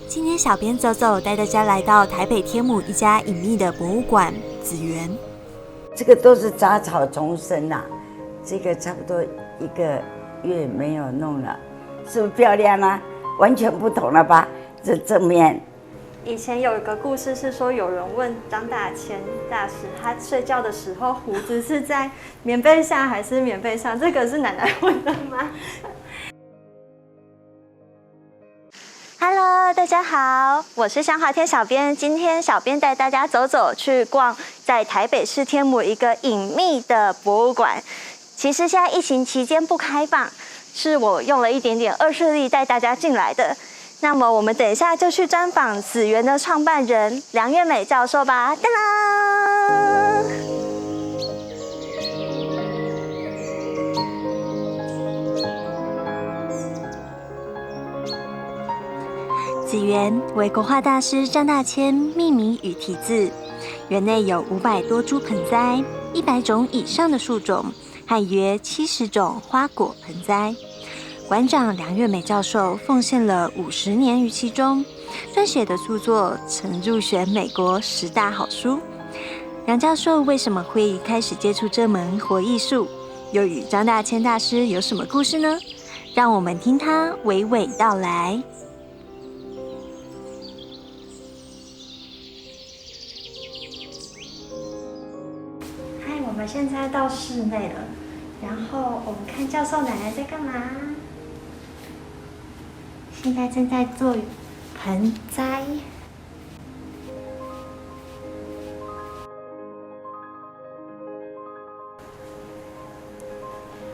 今天小编走走带大家来到台北天母一家隐秘的博物馆紫园。这个都是杂草丛生啊，这个差不多1个月没有弄了，是不是漂亮啊？完全不同了吧？这正面。以前有一个故事是说，有人问张大千大师，他睡觉的时候胡子是在棉被下还是棉被上？这个是奶奶问的吗？Hello， 大家好，我是香华天小编。今天小编带大家走走去逛在台北市天母一个隐秘的博物馆。其实现在疫情期间不开放，是我用了一点点恶势力带大家进来的。那么我们等一下就去专访紫园的创办人梁月美教授吧。噔噔。紫园为国画大师张大千命名与题字，园内有500多株盆栽，100种以上的树种，和约70种花果盆栽。馆长梁月美教授奉献了50年于其中，撰写的著作曾入选美国10大好书。梁教授为什么会开始接触这门活艺术？又与张大千大师有什么故事呢？让我们听他娓娓道来。嗨，我们现在到室内了，然后我们看教授奶奶在干嘛？现在正在做盆栽。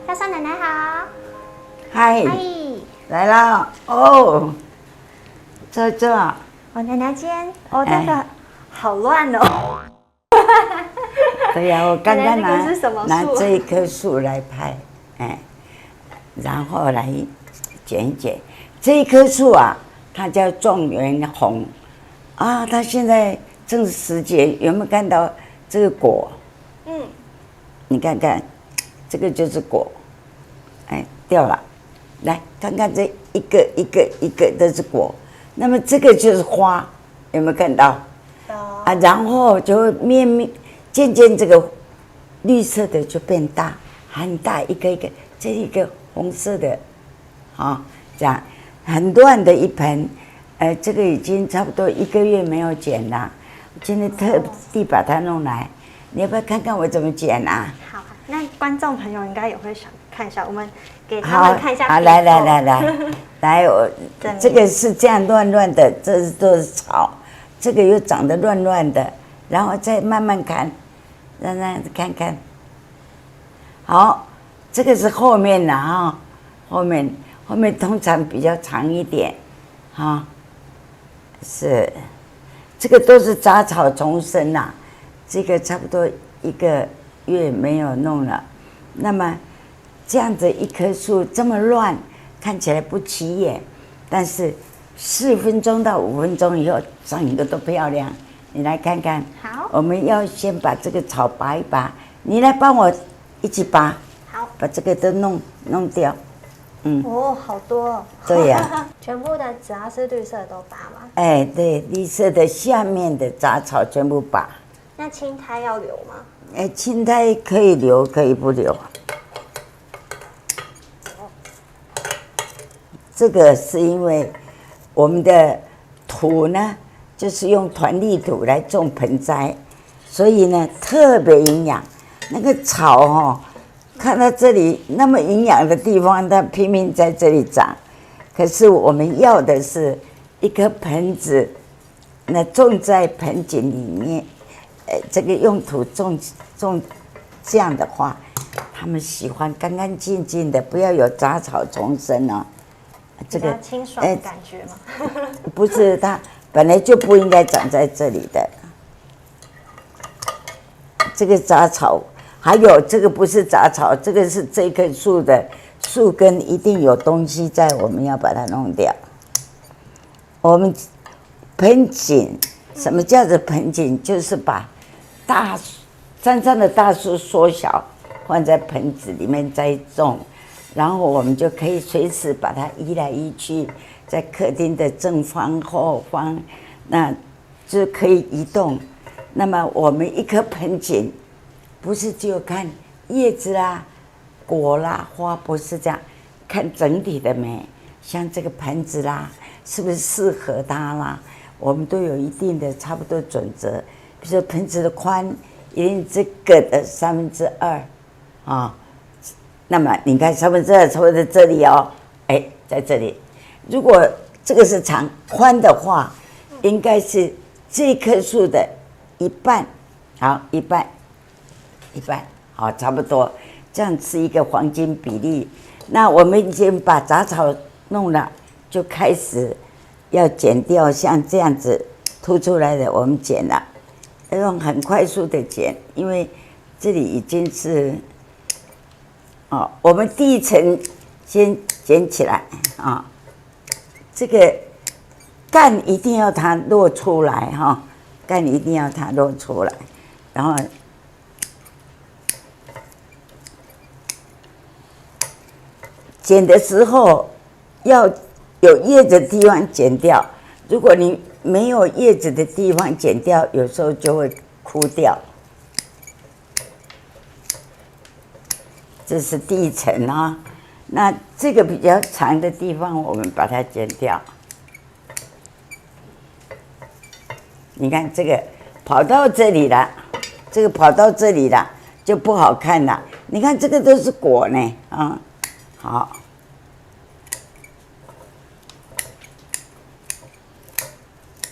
教授奶奶好。嗨，嗨，来了哦，这，我奶奶今天这个好乱哦。对呀，我刚刚奶奶这个是什么树拿这一棵树来拍，然后来剪一剪。这一棵树啊，它叫状元红，啊，它现在正是时节，有没有看到这个果？你看看，这个就是果，掉了，来看看这一个都是果，那么这个就是花，有没有看到？啊，然后就会渐渐这个绿色的就变大，很大一个，这一个红色的，这样。很乱的一盆，这个已经差不多1个月没有剪了，我今天特地把它弄来，你要不要看看我怎么剪啊？好，那观众朋友应该也会想看一下，我们给他们看一下。好，来，我这个是这样乱的，这都是草，这个又长得乱的，然后再慢慢看，让看看。好，这个是后面的哈，后面通常比较长一点，是，这个都是杂草丛生啊，这个差不多1个月没有弄了，那么这样子一棵树这么乱，看起来不起眼，但是4分钟到5分钟以后，整个都漂亮。你来看看，好，我们要先把这个草拔一拔，你来帮我一起拔，好，把这个都弄掉。好多哦。对呀，全部的只要是绿色的都拔吗？对，绿色的下面的杂草全部拔。那青苔要留吗？青苔可以留，可以不留。这个是因为我们的土呢，就是用团粒土来种盆栽，所以呢特别营养。那个草看到这里那么营养的地方，它拼命在这里长。可是我们要的是一颗盆子，那种在盆景里面，这个用土种这样的话，他们喜欢干干净净的，不要有杂草丛生哦。这个清爽的感觉吗？不是，它本来就不应该长在这里的。这个杂草。还有这个不是杂草，这个是这棵树的树根一定有东西在，我们要把它弄掉。我们盆景，什么叫做盆景？就是把山上的大树缩小，放在盆子里面栽种，然后我们就可以随时把它移来移去，在客厅的正方、后方，那就可以移动。那么我们一棵盆景，不是只有看叶子啦、果啦、花，不是这样，看整体的美。像这个盆子啦，是不是适合它啦？我们都有一定的差不多准则。比如说盆子的宽一定这个的2/3啊，那么你看2/3差不多在这里哦，哎，在这里。如果这个是长宽的话，应该是这棵树的一半，好，一半，好，差不多，这样是一个黄金比例。那我们已经把杂草弄了，就开始要剪掉，像这样子凸出来的，我们剪了，要用很快速的剪，因为这里已经是，哦，我们第一层先剪起来啊。这个干一定要它露出来哈，干一定要它露出来，然后剪的时候要有叶子的地方剪掉，如果你没有叶子的地方剪掉，有时候就会枯掉。这是第一层啊。那这个比较长的地方，我们把它剪掉。你看这个跑到这里了，这个跑到这里了就不好看了。你看这个都是果呢，啊，好。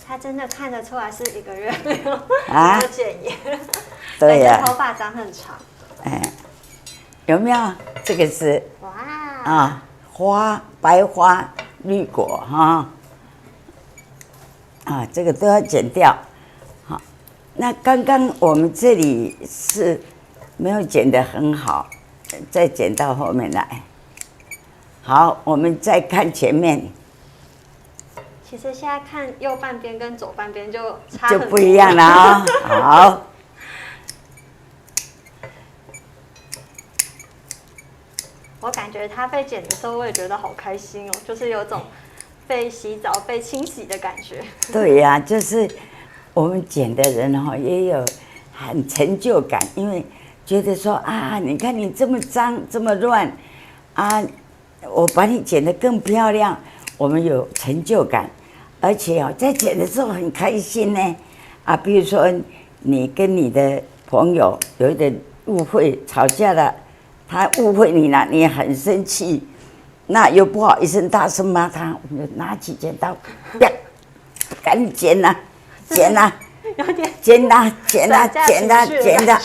他真的看得出来是1个月没有剪耶，对呀，头发长很长。哎，有没有？这个是哇啊，花白花绿果哈，啊，这个都要剪掉。好，那刚刚我们这里是没有剪得很好，再剪到后面来。好，我们再看前面。其实现在看右半边跟左半边就差很多，就不一样了啊、哦。好。我感觉它被剪的时候，我也觉得好开心哦，就是有种被洗澡、被清洗的感觉。对呀、就是我们剪的人哈、也有很成就感，因为觉得说啊，你看你这么脏、这么乱啊，我把你剪得更漂亮，我们有成就感，而且哦，在剪的时候很开心呢。啊，比如说你跟你的朋友有一点误会、吵架了。他误会你了，你很生气，那又不好意思大声骂他，我们就拿起剪刀，啪，赶紧剪呐，剪呐，剪呐，剪呐，剪呐，剪呐，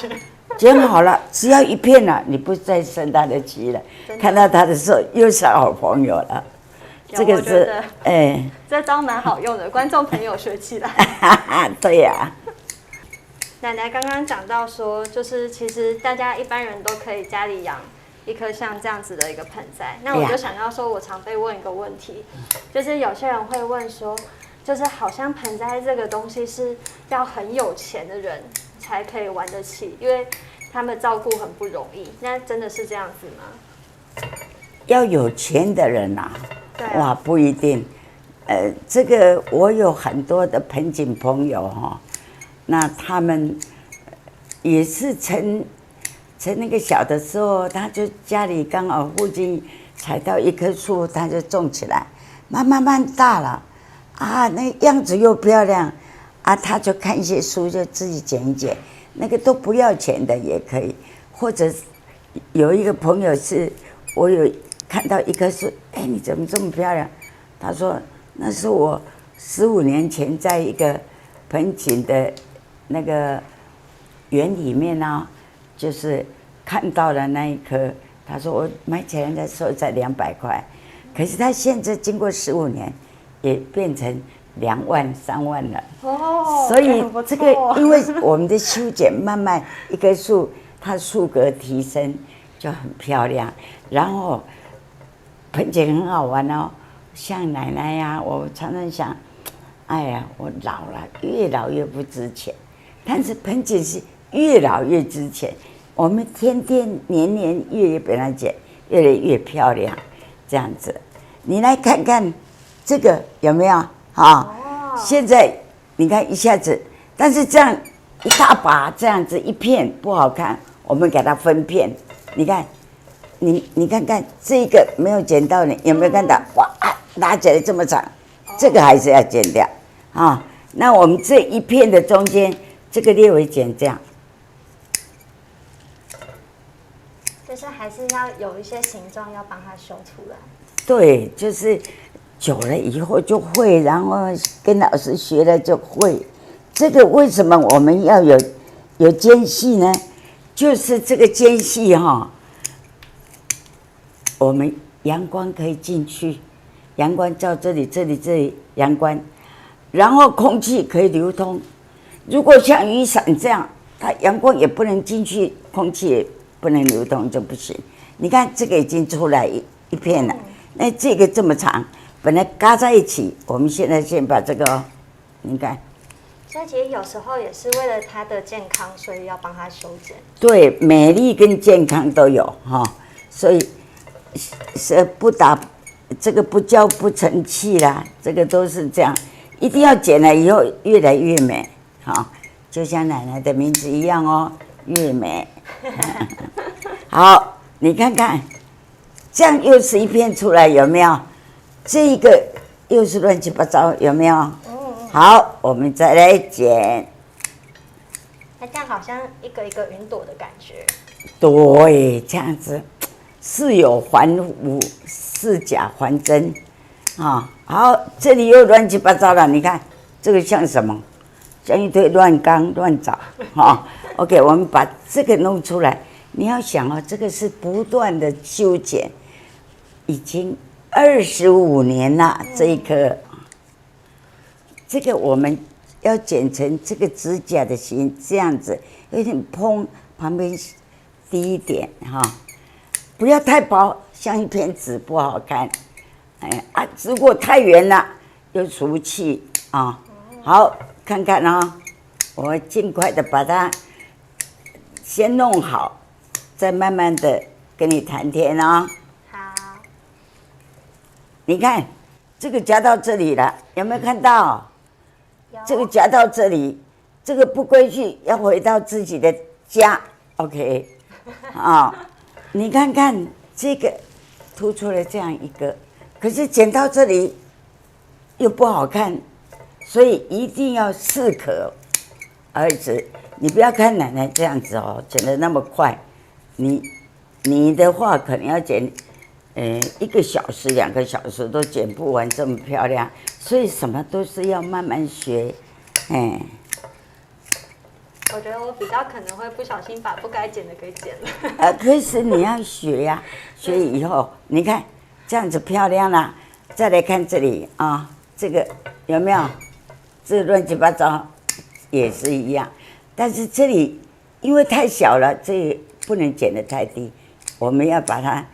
剪好了，只要一片了，你不再生他的气了，看到他的时候又是好朋友了。这个是，哎，这招蛮好用的，观众朋友学起来。对呀。奶奶刚刚讲到说，就是其实大家一般人都可以家里养一颗像这样子的一个盆栽。那我就想到说，我常被问一个问题，就是有些人会问说，就是好像盆栽这个东西是要很有钱的人才可以玩得起，因为他们照顾很不容易。那真的是这样子吗？要有钱的人啊，对啊，哇，不一定。这个我有很多的盆景朋友哈。那他们也是从那个小的时候，他就家里刚好附近采到一棵树，他就种起来，慢慢大了，啊，那样子又漂亮，啊，他就看一些书，就自己剪一剪，那个都不要钱的也可以。或者有一个朋友是，我有看到一棵树，哎，你怎么这么漂亮？他说那是我15年前在一个盆景的那个园里面呢，就是看到了那一棵，他说我买起来的时候才200块，可是他现在经过15年，也变成2万3万了。哦，所以这个因为我们的修剪慢慢一棵树，它树格提升就很漂亮。然后盆景很好玩哦，像奶奶呀、我常常想，哎呀，我老了，越老越不值钱。但是盆景是越老越值钱，我们天天年年月月把它剪，越来越漂亮，这样子。你来看看这个有没有啊？现在你看一下子，但是这样一大把这样子一片不好看，我们给它分片。你看，你看看这个没有剪到，你有没有看到？哇，拉起来这么长，这个还是要剪掉啊。那我们这一片的中间，这个略微剪这样。就是还是要有一些形状要帮它修出来。对，就是久了以后就会，然后跟老师学了就会。这个为什么我们要有间隙呢？就是这个间隙哈，我们阳光可以进去，阳光照这里阳光，然后空气可以流通。如果像雨伞这样，它阳光也不能进去，空气也不能流动就不行。你看这个已经出来一片了，那这个这么长，本来嘎在一起，我们现在先把这个你看。所以其实有时候也是为了它的健康，所以要帮它修剪。对，美丽跟健康都有哈，所以是不打这个不叫不成器啦，这个都是这样，一定要剪了以后越来越美，哈，就像奶奶的名字一样哦，越美。好，你看看，这样又是一片出来有没有？这个又是乱七八糟有没有？好，我们再来剪。那这样好像一个一个云朵的感觉。对，这样子似有还无，似假还真啊。好，这里又乱七八糟了，你看这个像什么？像一堆乱缸乱藻啊。OK， 我们把这个弄出来。你要想哦，这个是不断的修剪，已经25年了，这一颗。这个我们要剪成这个指甲的形，这样子有点蓬，旁边低一点哈，不要太薄，像一片纸不好看。哎啊，如果太圆了又俗气啊。好，看看啊，我尽快的把它先弄好，再慢慢的跟你谈天啊。好。你看这个夹到这里了，有没有看到？这个夹到这里，这个不归去，要回到自己的家。OK， 啊，你看看这个凸出来这样一个，可是剪到这里又不好看，所以一定要适可而止。你不要看奶奶这样子哦，剪得那么快，你的话可能要剪1个小时、2个小时都剪不完这么漂亮，所以什么都是要慢慢学，哎。我觉得我比较可能会不小心把不该剪的给剪了。可是你要学呀、学以后你看这样子漂亮啦。再来看这里啊，这个有没有？这乱七八糟也是一样，但是这里因为太小了，这个不能剪得太低，我们要把它。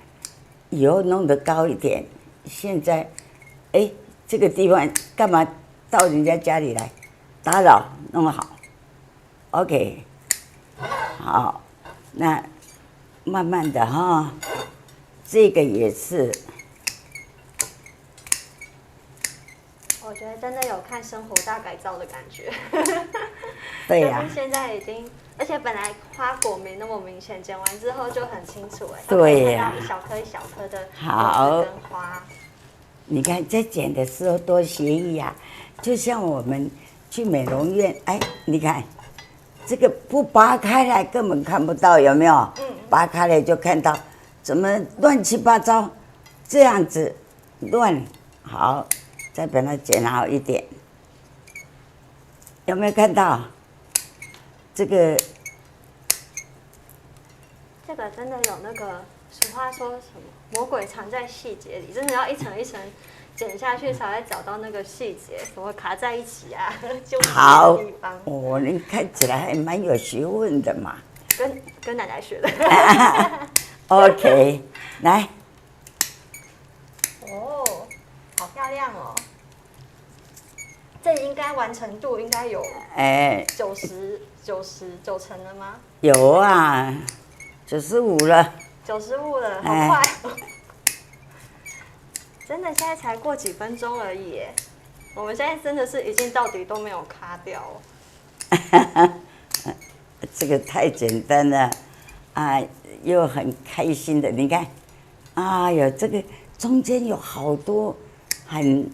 以后弄得高一点。现在，这个地方干嘛到人家家里来打扰？弄好 ，OK， 好，那慢慢的哈，这个也是。我觉得真的有看《生活大改造》的感觉。对呀、但是现在已经，而且本来花果没那么明显，剪完之后就很清楚哎。对呀、一小颗一小颗的好果子跟花。你看在剪的时候多协议呀、就像我们去美容院，你看这个不拔开来根本看不到，有没有？拔开来就看到，怎么乱七八糟，这样子乱。好，再把它剪好一点，有没有看到？这个真的有那个俗话说什么魔鬼藏在细节里，真的要一层一层剪下去才会找到那个细节，什么卡在一起啊，纠结的地方。哦，你看起来还蛮有学问的嘛。跟奶奶学的。OK， 来。哦，好漂亮哦！这应该完成度应该有九成了吗？有啊，95了。 95了，好快！真的现在才过几分钟而已耶，我们现在真的是已经到底都没有卡掉哦。这个太简单了啊，又很开心的。你看，哎呦，这个中间有好多很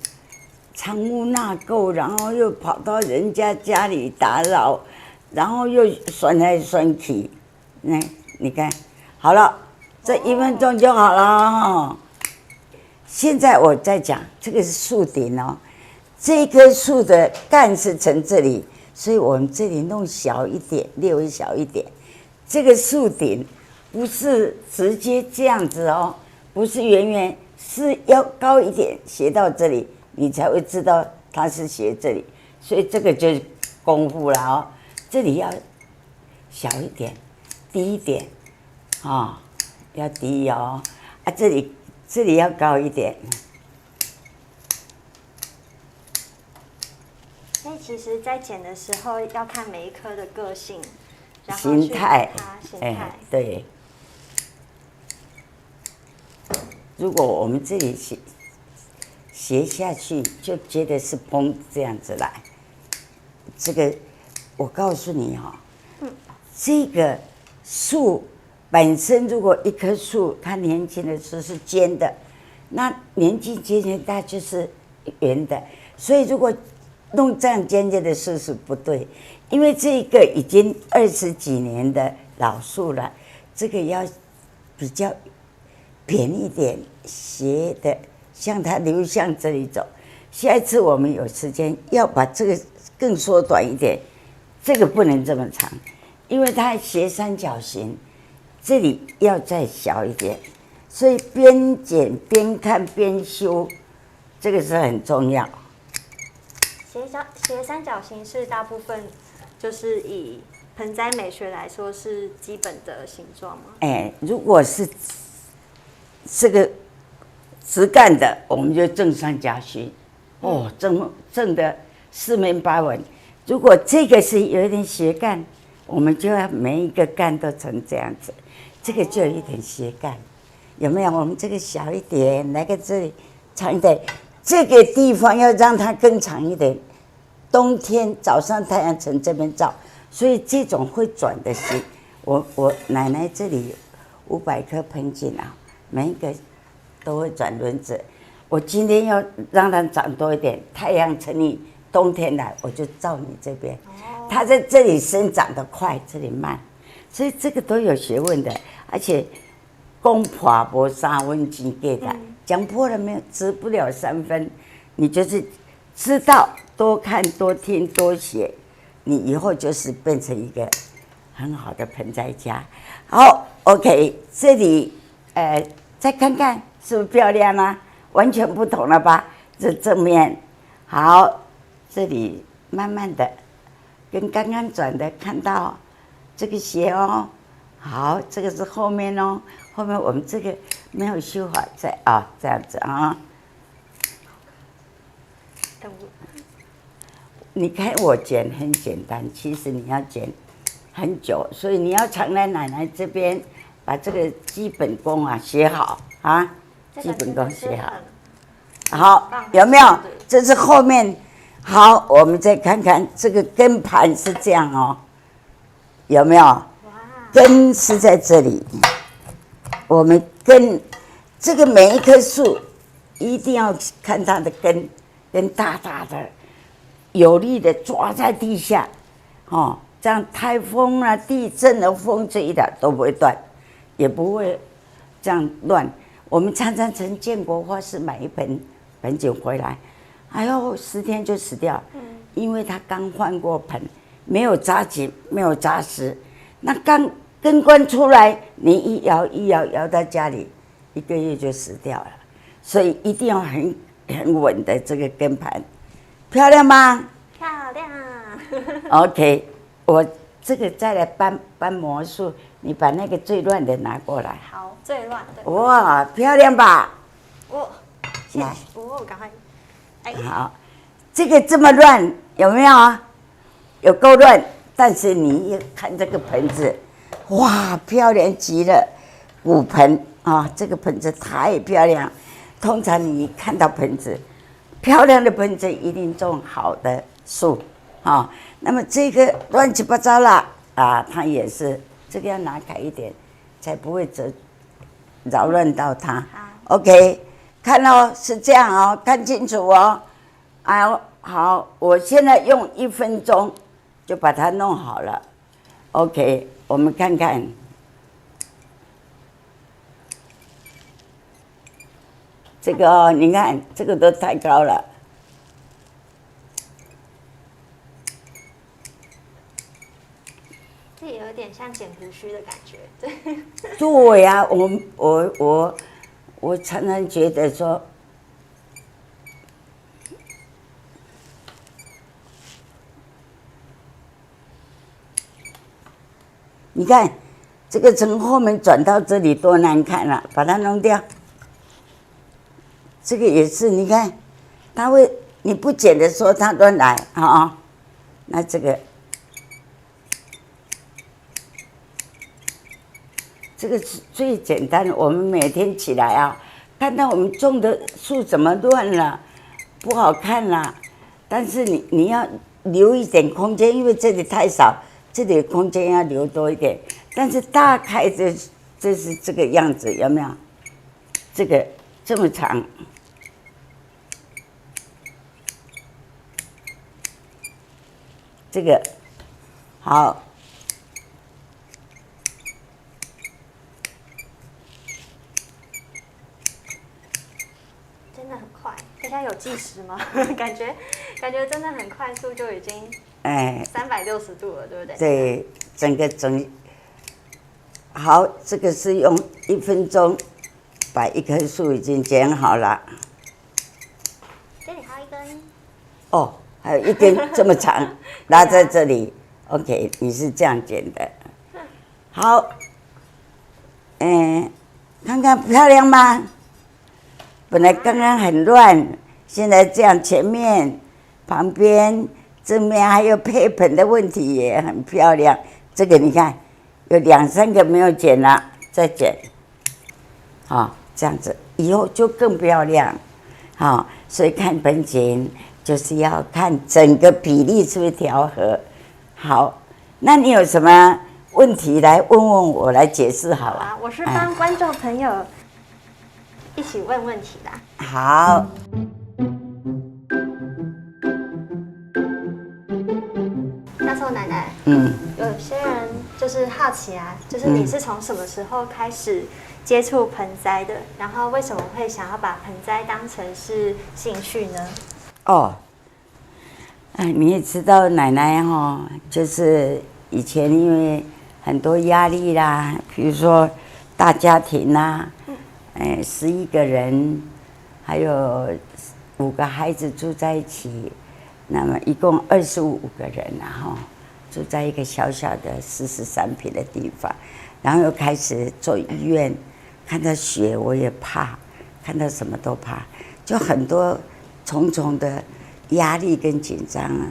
藏污纳垢，然后又跑到人家家里打扰，然后又酸来酸去。你看，好了，这1分钟就好了哦。现在我在讲，这个是树顶哦，这棵树的干是从这里。所以我们这里弄小一点，略微小一点。这个树顶不是直接这样子哦，不是圆圆，是要高一点，斜到这里，你才会知道它是斜这里。所以这个就是功夫了哦。这里要小一点，低一点，啊，要低哦。啊，这里要高一点。所以其实，在剪的时候要看每一颗的个性，然后形态，形态，对。如果我们这里斜下去，就觉得是蓬这样子来。这个，我告诉你哈，这个树本身，如果一棵树它年轻的时候是尖的，那年纪渐渐大就是圆的。所以如果弄这样尖尖的树是不对，因为这个已经20几年的老树了，这个要比较扁一点，斜的，向它流向这里走。下一次我们有时间要把这个更缩短一点，这个不能这么长，因为它斜三角形，这里要再小一点，所以边剪边看边修，这个是很重要。斜三角形是大部分就是以盆栽美学来说是基本的形状吗？如果是这个直干的，我们就正三角形，正的四面八稳。如果这个是有一点斜干，我们就要每一个干都成这样子，这个就有一点斜干，有没有？我们这个小一点，来个这里长一点。这个地方要让它更长一点，冬天早上太阳从这边照，所以这种会转的形，我奶奶这里500棵盆景啊，每一个都会转轮子。我今天要让它长多一点，太阳从你冬天来，我就照你这边，它在这里生长得快，这里慢，所以这个都有学问的，而且公婆无3分钱给的。讲破了没有？值不了3分，你就是知道，多看多听多学，你以后就是变成一个很好的盆栽家。好 ，OK， 这里再看看是不是漂亮啊？完全不同了吧？这正面，好，这里慢慢的跟刚刚转的看到这个斜哦，好，这个是后面哦。后面我们这个没有修好，这样子啊。你看我剪很简单，其实你要剪很久，所以你要常来奶奶这边把这个基本功啊学好啊，基本功学好。好，有没有？这是后面。好，我们再看看这个根盘是这样哦，有没有？根是在这里。我们根这个每一棵树一定要看它的根大大的，有力的抓在地下，这样台风啊、地震的风吹一点都不会断，也不会这样乱。我们常常从建国花市买一盆景回来，哎呦，10天就死掉，因为它刚换过盆，没有扎紧，没有扎实，那刚根冠出来，你一摇到家里，1个月就死掉了。所以一定要很稳的这个根盘，漂亮吗？漂亮。OK， 我这个再来搬魔术，你把那个最乱的拿过来。好，最乱的。哇，漂亮吧？来，赶快。好，这个这么乱，有没有啊？有够乱，但是你一看这个盆子。哇，漂亮极了！骨盆啊，这个盆子太漂亮。通常你看到盆子，漂亮的盆子一定种好的树，啊，那么这个乱七八糟了啊，它也是这个要拿开一点，才不会扰乱到它。OK， 看哦，是这样哦，看清楚哦。哎，好，我现在用1分钟就把它弄好了。OK， 我们看看。这个哦，你看这个都太高了。这也有点像剪胡须的感觉，对。对呀，我常常觉得说，你看这个从后面转到这里多难看啊，把它弄掉。这个也是，你看，它会你不剪的时候它乱来啊。那这个是最简单的，我们每天起来啊，看到我们种的树怎么乱了，不好看了，但是你要留一点空间，因为这里太少，这里的空间要留多一点。但是大概这是这个样子，有没有？这个这么长。这个好，真的很快。大家有计时吗？感觉真的很快速，就已经360度了，对不对？对，好，这个是用1分钟把一棵树已经剪好了。这里还有一根。哦。还有一根这么长，拉在这里。OK， 你是这样剪的。好，看看漂亮吗？本来刚刚很乱，现在这样前面、旁边、正面还有配盆的问题也很漂亮。这个你看，有2、3个没有剪了，再剪。好，这样子以后就更漂亮。好，所以看盆景。就是要看整个比例是不是调和好。那你有什么问题来问我来解释好了？我是帮观众朋友一起问问题的。好。教授奶奶，有些人就是好奇啊，就是你是从什么时候开始接触盆栽的？然后为什么会想要把盆栽当成是兴趣呢？哦，你也知道奶奶就是以前因为很多压力啦，比如说大家庭啦，11个人，还有5个孩子住在一起，那么一共25个人，然后住在一个小小的43平的地方，然后又开始做医院，看到血我也怕，看到什么都怕，就很多重重的压力跟紧张啊，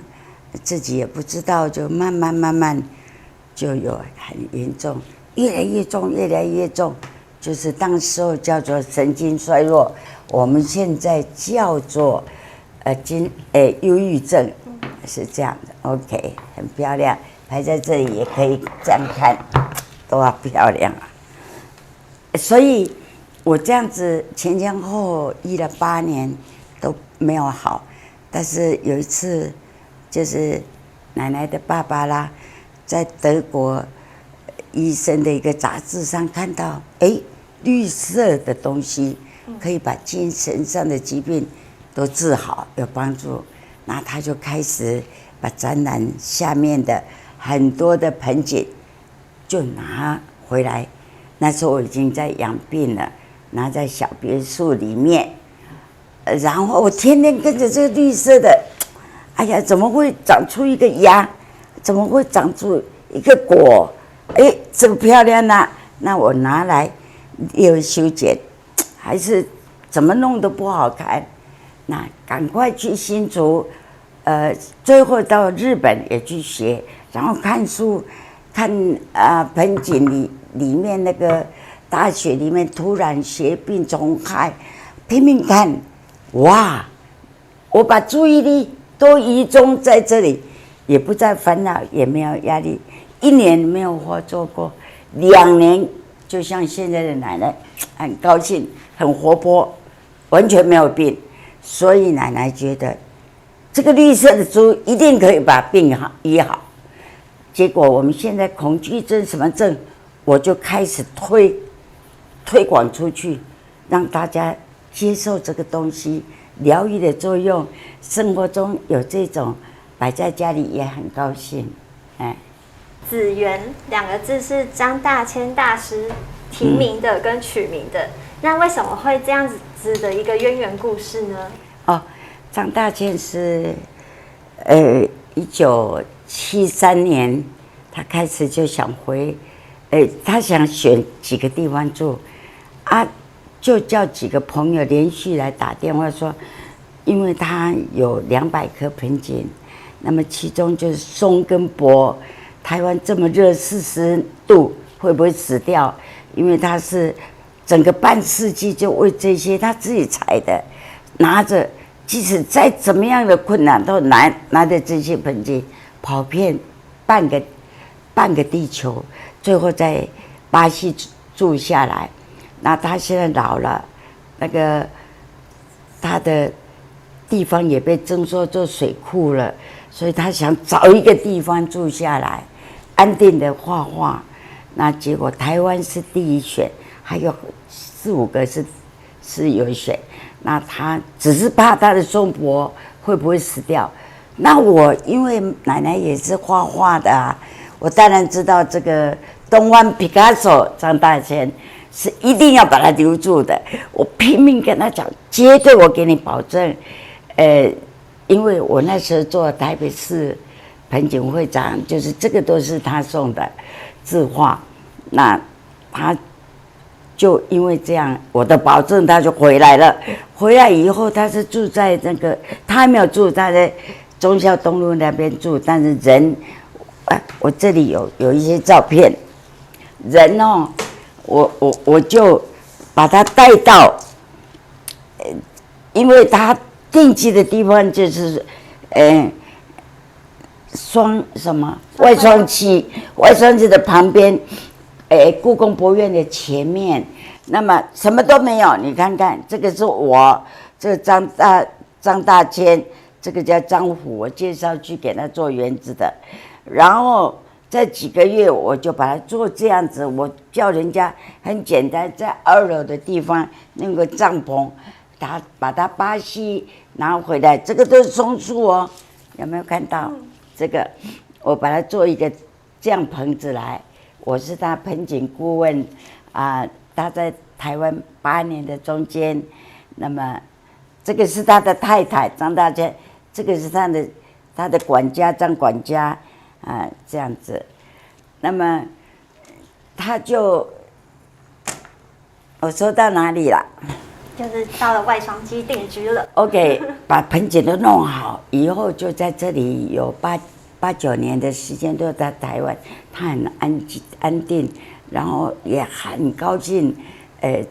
自己也不知道，就慢慢就有很严重，越来越重，就是当时候叫做神经衰弱，我们现在叫做忧郁症，是这样的。OK， 很漂亮，排在这里也可以这样看，多漂亮啊！所以我这样子前后医了8年都没有好，但是有一次就是奶奶的爸爸啦，在德国医生的一个杂志上看到，绿色的东西可以把精神上的疾病都治好，有帮助。那他就开始把展览下面的很多的盆景就拿回来，那时候我已经在养病了，拿在小别墅里面，然后我天天跟着这个绿色的，哎呀，怎么会长出一个芽？怎么会长出一个果？这个漂亮啊！那我拿来又修剪，还是怎么弄都不好看。那赶快去新竹，最后到日本也去学，然后看书，看盆景里面那个大学里面突然学病虫害，拼命看，哇！我把注意力都集中在这里，也不再烦恼，也没有压力。1年没有活做过，2年就像现在的奶奶，很高兴，很活泼，完全没有病。所以奶奶觉得这个绿色的猪一定可以把病医好。结果我们现在恐惧症什么症，我就开始推广出去，让大家接受这个东西。疗愈的作用，生活中有这种摆在家里也很高兴，哎。紫园2个字是张大千大师提名的跟取名的，那为什么会这样子的一个渊源故事呢？哦，张大千是1973年，他开始就想回，他想选几个地方住，啊。就叫几个朋友连续来打电话说，因为他有200颗盆景，那么其中就是松跟柏，台湾这么热40度会不会死掉？因为他是整个半世纪就为这些他自己采的，拿着即使再怎么样的困难都拿着这些盆景跑遍半个地球，最后在巴西住下来。那他现在老了，那个他的地方也被征收做水库了，所以他想找一个地方住下来，安定的画画。那结果台湾是第一选，还有4、5个是有选。那他只是怕他的松柏会不会死掉。那我因为奶奶也是画画的啊，我当然知道这个东方毕加索张大千是一定要把它留住的。我拼命跟他讲，绝对我给你保证。因为我那时候做台北市盆景会长，就是这个都是他送的字画。那他就因为这样，我的保证他就回来了。回来以后，他是住在那个，他还没有住，他在忠孝东路那边住，但是人，我这里有一些照片，人哦。我就把他带到，因为他定居的地方就是，外双溪的旁边，故宫博物院的前面，那么什么都没有。你看看，这个是我，这个张大千，这个叫张虎，我介绍去给他做园子的，然后。这几个月我就把它做这样子，我叫人家很简单，在2楼的地方那个帐篷，把它巴西拿回来，这个都是松树哦，有没有看到？这个我把它做一个这样棚子来，我是他盆景顾问啊，他在台湾8年的中间，那么这个是他的太太张大千，这个是他的管家张管家。这样子，那么他就，我说到哪里了？就是到了外双溪定居了。OK， 把盆景都弄好以后，就在这里有8、9年的时间都在台湾，他很安定，然后也很高兴，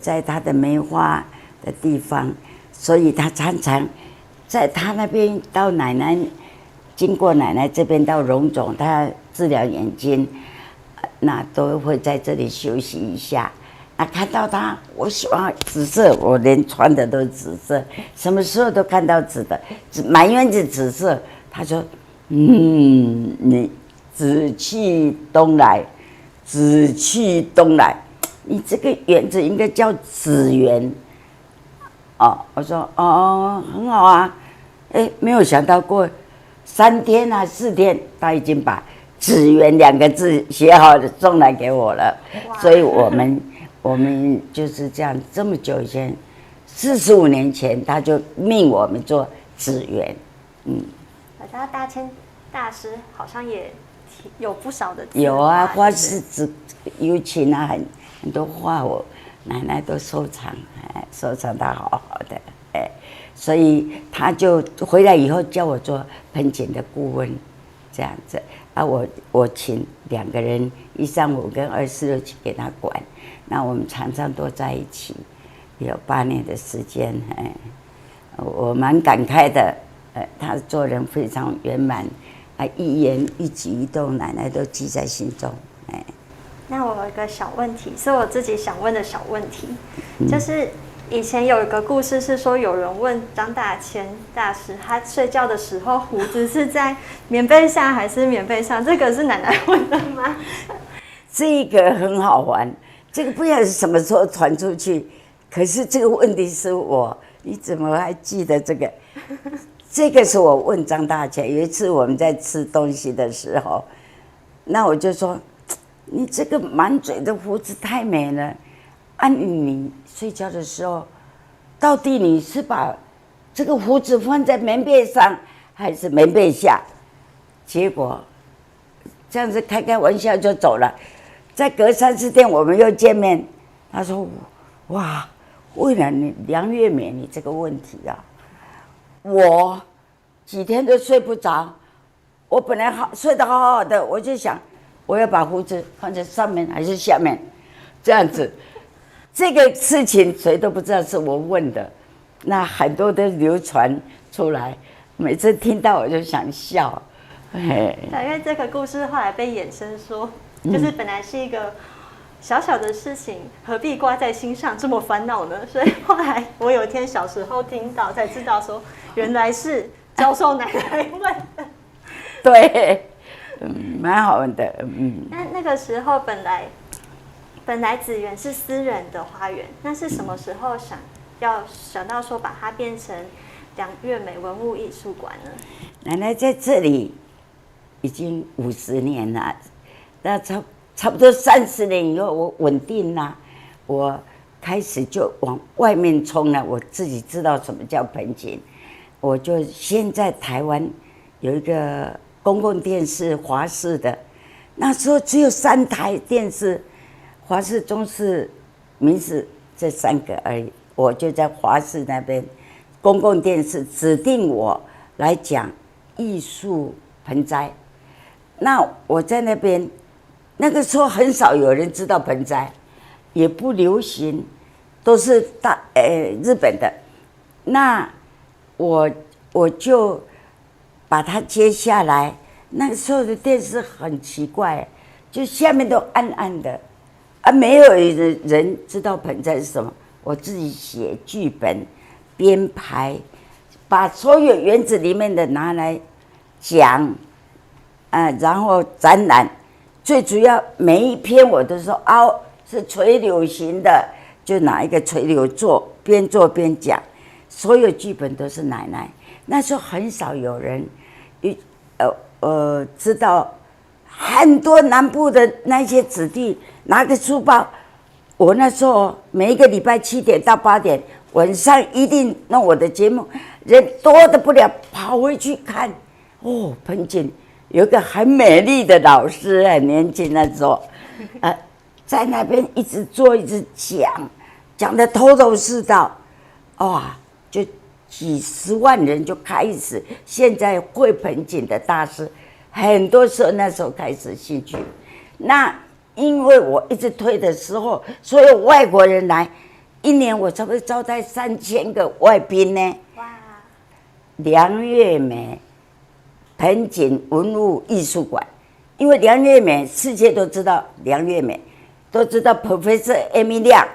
在他的梅花的地方，所以他常常在他那边到奶奶。经过奶奶这边到荣总，他治疗眼睛，那都会在这里休息一下。那看到他，我喜欢紫色，我连穿的都是紫色，什么时候都看到紫的，满园子紫色。他说：“你紫气东来，紫气东来，你这个园子应该叫紫园。”哦，我说哦，很好啊。没有想到过。3天啊4天，他已经把“紫园”2个字写好了送来给我了，所以我们就是这样，这么久以前，45年前他就命我们做紫园，大千大师好像也有不少的字有啊，花式尤其啊很多画我奶奶都收藏，收藏得好好的，所以他就回来以后叫我做盆景的顾问，这样子啊，我请2个人，135跟246去给他管，那我们常常都在一起，有8年的时间，我蛮感慨的。他做人非常圆满，一言一举一动，奶奶都记在心中。那我有一个小问题，是我自己想问的小问题，就是以前有一个故事是说，有人问张大千大师，他睡觉的时候胡子是在棉被下还是棉被上？这个是奶奶问的吗？这个很好玩，这个不知道是什么时候传出去，可是这个问题是你怎么还记得这个？这个是我问张大千，有一次我们在吃东西的时候，那我就说，你这个满嘴的胡子太美了，你睡觉的时候，到底你是把这个胡子放在棉被上，还是棉被下？结果这样子开开玩笑就走了。再隔3、4天我们又见面，他说：“哇，为了你梁月美你这个问题啊，我几天都睡不着。我本来睡得好好的，我就想我要把胡子放在上面还是下面，这样子。这个事情谁都不知道是我问的，那很多都流传出来，每次听到我就想笑。对，因为这个故事后来被衍生说，就是本来是一个小小的事情，何必挂在心上这么烦恼呢？所以后来我有一天小时候听到才知道说，原来是教授奶奶问的。对，蛮好的。那个时候本来紫园是私人的花园，那是什么时候想到说把它变成梁月美文物艺术馆呢？奶奶在这里已经50年了，那差不多30年以后，我稳定了，我开始就往外面冲了。我自己知道什么叫盆景，我就先在台湾有一个公共电视华视的，那时候只有3台电视，华视、中视、民视这3个而已。我就在华视那边公共电视指定我来讲艺术盆栽。那我在那边，那个时候很少有人知道盆栽，也不流行，都是日本的。那我就把它接下来。那个时候的电视很奇怪，就下面都暗暗的，没有人知道盆栽是什么。我自己写剧本、编排，把所有园子里面的拿来讲，然后展览。最主要每一篇我都说是垂柳型的，就拿一个垂柳做边讲。所有剧本都是奶奶。那时候很少有人知道，很多南部的那些子弟拿个书包，我那时候每一个礼拜7点到8点晚上一定弄我的节目，人多得不了，跑回去看。盆景有一个很美丽的老师，很年轻的时候，在那边一直做一直讲得头头是道，就几10万人就开始，现在会盆景的大师，很多时候那时候开始兴趣。那因为我一直推的时候，所有外国人来，一年我差不多招待3000个外宾呢。哇！梁月美盆景文物艺术馆，因为梁月美世界都知道，梁月美都知道 Professor Amy 亮，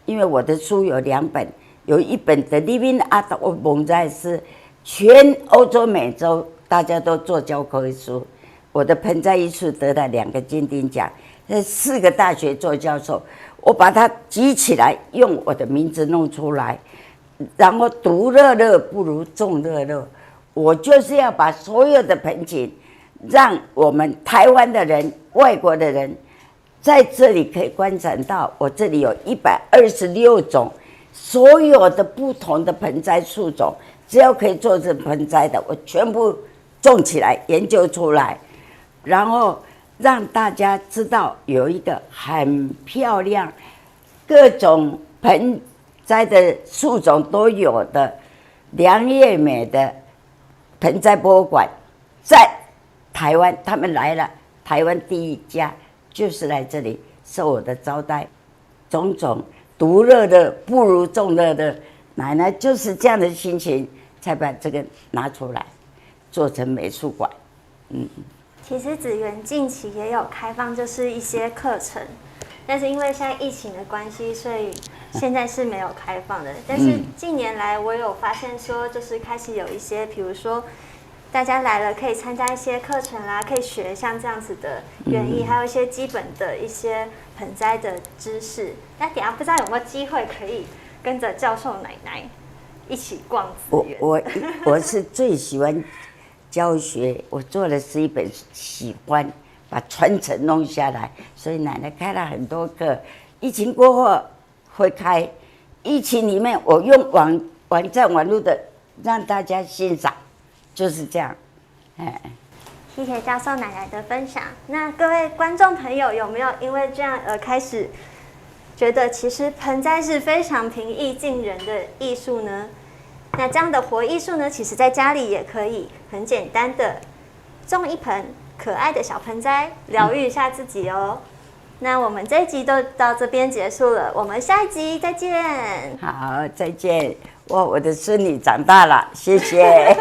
因为我的书有2本。有一本的 Living Art， 我蒙在是全欧洲、美洲大家都做教科书。我的盆栽艺术得了2个金鼎奖，4个大学做教授，我把它集起来，用我的名字弄出来，然后独乐乐不如众乐乐。我就是要把所有的盆景，让我们台湾的人、外国的人在这里可以观赏到。我这里有126种。所有的不同的盆栽树种，只要可以做成盆栽的，我全部种起来，研究出来，然后让大家知道有一个很漂亮、各种盆栽的树种都有的梁月美的盆栽博物馆，在台湾，他们来了，台湾第1家就是来这里受我的招待，种种独乐的不如众乐的。奶奶就是这样的心情，才把这个拿出来，做成美术馆。其实紫园近期也有开放，就是一些课程，但是因为现在疫情的关系，所以现在是没有开放的。但是近年来，我有发现说，就是开始有一些，比如说大家来了可以参加一些课程啦，可以学像这样子的园艺，还有一些基本的一些盆栽的知识。那等一下不知道有没有机会可以跟着教授奶奶一起逛紫园？我是最喜欢教学，我做的是一本喜欢把传承弄下来，所以奶奶开了很多课。疫情过后会开，疫情里面我用网站网络的让大家欣赏，就是这样。谢谢教授奶奶的分享。那各位观众朋友有没有因为这样而开始觉得其实盆栽是非常平易近人的艺术呢？那这样的活艺术呢，其实在家里也可以很简单的种一盆可爱的小盆栽，疗愈一下自己哦。那我们这一集都到这边结束了，我们下一集再见。好，再见。哇，我的孙女长大了，谢谢。